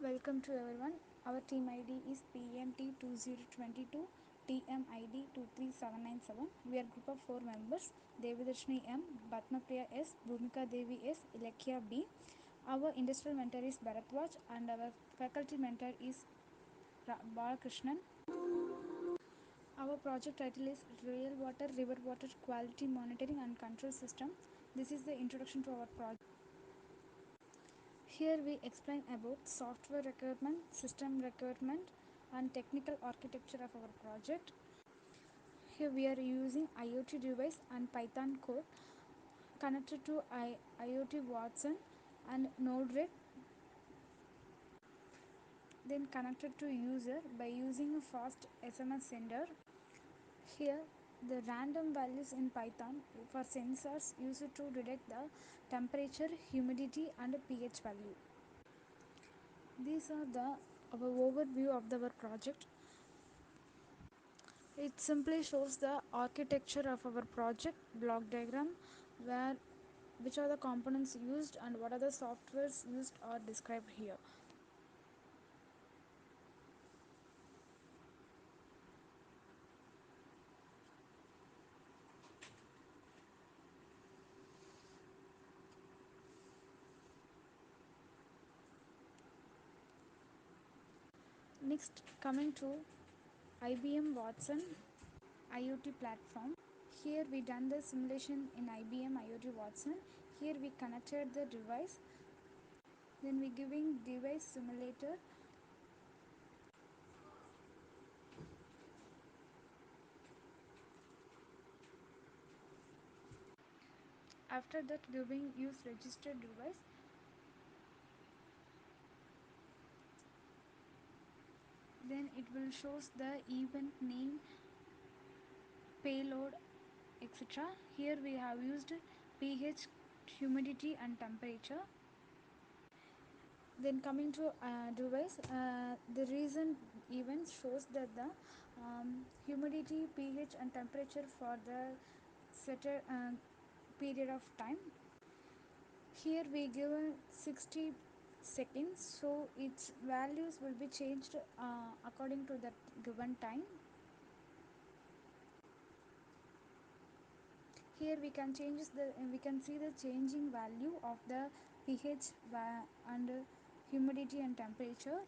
Welcome to everyone. Our team ID is PMT2022, TMID 23797. We are group of 4 members: Devidarshini M, Batmapriya S, Bhumika Devi S, Ilakya B. Our industrial mentor is Bharatwaj and our faculty mentor is Balakrishnan. Our project title is Real Water River Water Quality Monitoring and Control System. This is the introduction to our project. Here we explain about software requirement, system requirement and technical architecture of our project. Here we are using IoT device and Python code connected to IoT Watson and Node-RED, then connected to user by using a fast SMS sender. Here the random values in Python for sensors used to detect the temperature, humidity and pH value. These are our overview of our project. It simply shows the architecture of our project block diagram, where which are the components used and what are the softwares used are described here. Next, coming to IBM Watson IoT platform. Here we done the simulation in IBM IoT Watson. Here we connected the device. Then we giving device simulator. After that giving use registered device. Then it will shows the event name, payload, etc. Here we have used pH, humidity and temperature. Then coming to device, the recent event shows that the humidity, pH and temperature for the set period of time. Here we give 60 seconds, so its values will be changed according to that given time. Here we can see the changing value of the pH and humidity and temperature.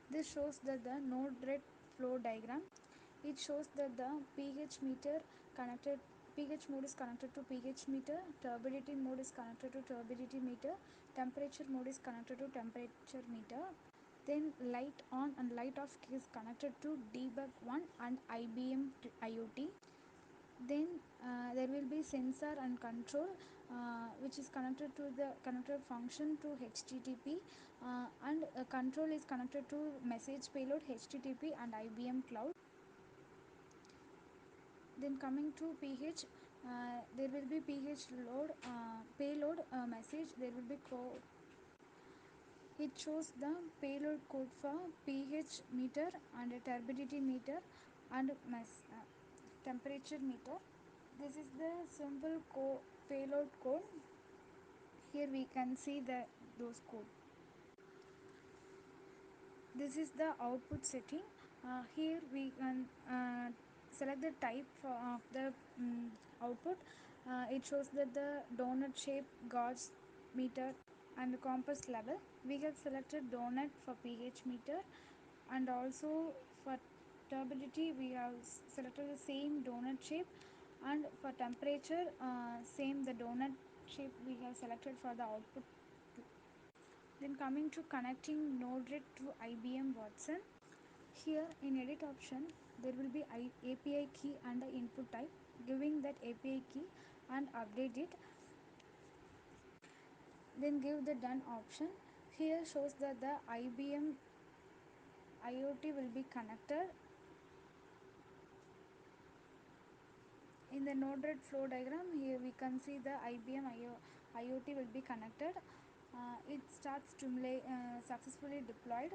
This shows that the node-RED flow diagram. It shows that the pH mode is connected to pH meter, turbidity mode is connected to turbidity meter, temperature mode is connected to temperature meter. Then light on and light off key is connected to debug 1 and IBM IoT. Then there will be sensor and control, which is connected to the connected function to HTTP, and control is connected to message payload, HTTP and IBM cloud. Then coming to pH, there will be pH load, payload message. There will be code. It shows the payload code for pH meter and turbidity meter and temperature meter. This is the simple payload code. Here we can see those code. This is the output setting. Here we can select the type of the output. It shows that the donut shape, gauge meter and compass level. We have selected donut for pH meter, and also for turbidity we have selected the same donut shape, and for temperature same the donut shape we have selected for the output too. Then coming to connecting Node-RED to IBM Watson. Here in edit option there will be API key and the input type. Giving that API key and update it, then give the done option. Here shows that the IBM IoT will be connected. In the node-RED flow diagram, here we can see the IBM IoT will be connected. It starts successfully deployed.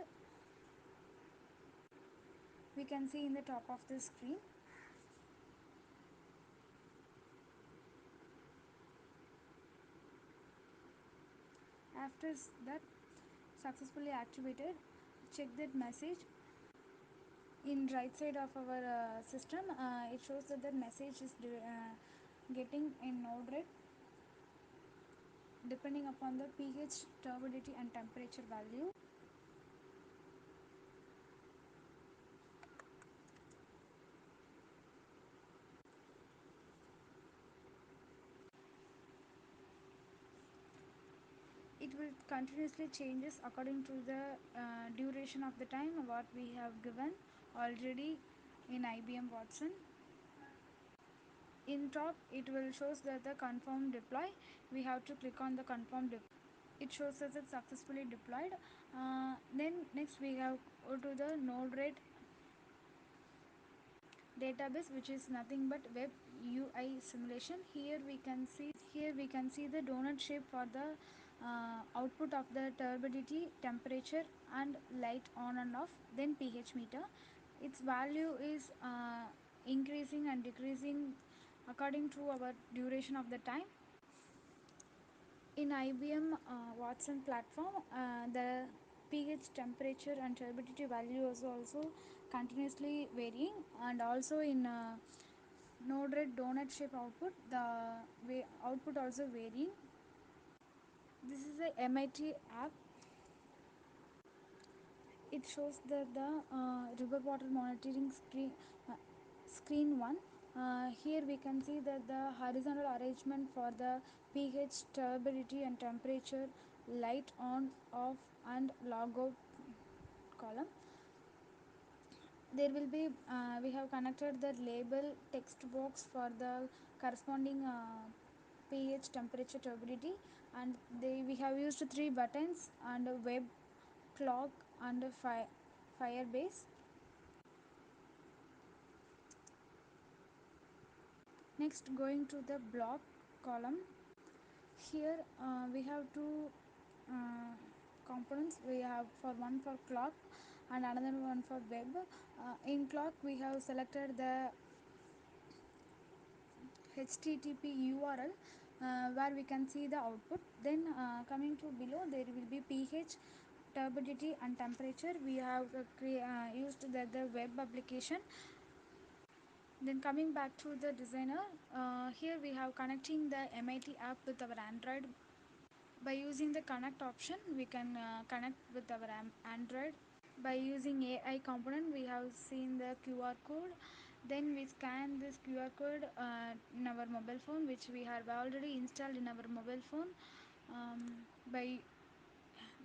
We can see in the top of the screen. After that successfully activated, check that message in right side of our system. It shows that the message is getting in node rate depending upon the pH, turbidity and temperature value. It will continuously changes according to the duration of the time what we have given already in IBM Watson. In top it will shows that the confirm deploy. We have to click on the confirm deploy. It shows us it's successfully deployed. Then next we have go to the node rate database, which is nothing but web UI simulation. Here we can see the donut shape for the output of the turbidity, temperature and light on and off, then pH meter. Its value is increasing and decreasing according to our duration of the time. In IBM Watson platform, the pH, temperature and turbidity value is also continuously varying, and also in node rate donut shape output, the output also varying. This is a MIT app. It shows that the river water monitoring screen 1. Here we can see that the horizontal arrangement for the pH, turbidity and temperature, light on, off and logout column. There will be we have connected the label text box for the corresponding pH, temperature, turbidity, and we have used three buttons and a web, clock and a firebase. Next, going to the block column. Here we have two uh, components. We have for one for clock and another one for web. In clock we have selected the HTTP URL where we can see the output. Then coming to below, there will be pH, turbidity and temperature. We have used the web application. Then coming back to the designer, here we have connecting the MIT app with our Android. By using the connect option, we can connect with our Android. By using AI component, we have seen the QR code. Then we scan this QR code in our mobile phone, which we have already installed in our mobile phone. By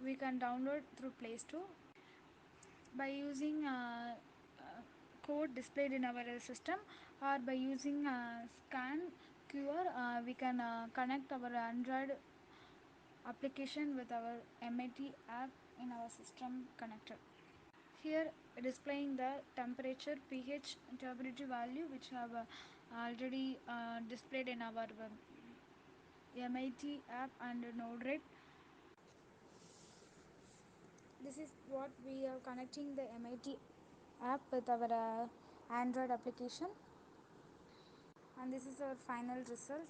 we can download through Play Store. By using code displayed in our system, or by using scan QR, we can connect our Android application with our MIT app in our system connector. Here displaying the temperature, pH, turbidity value, which have already displayed in our MIT app and node rate. This is what we are connecting the MIT app with our Android application, and this is our final result.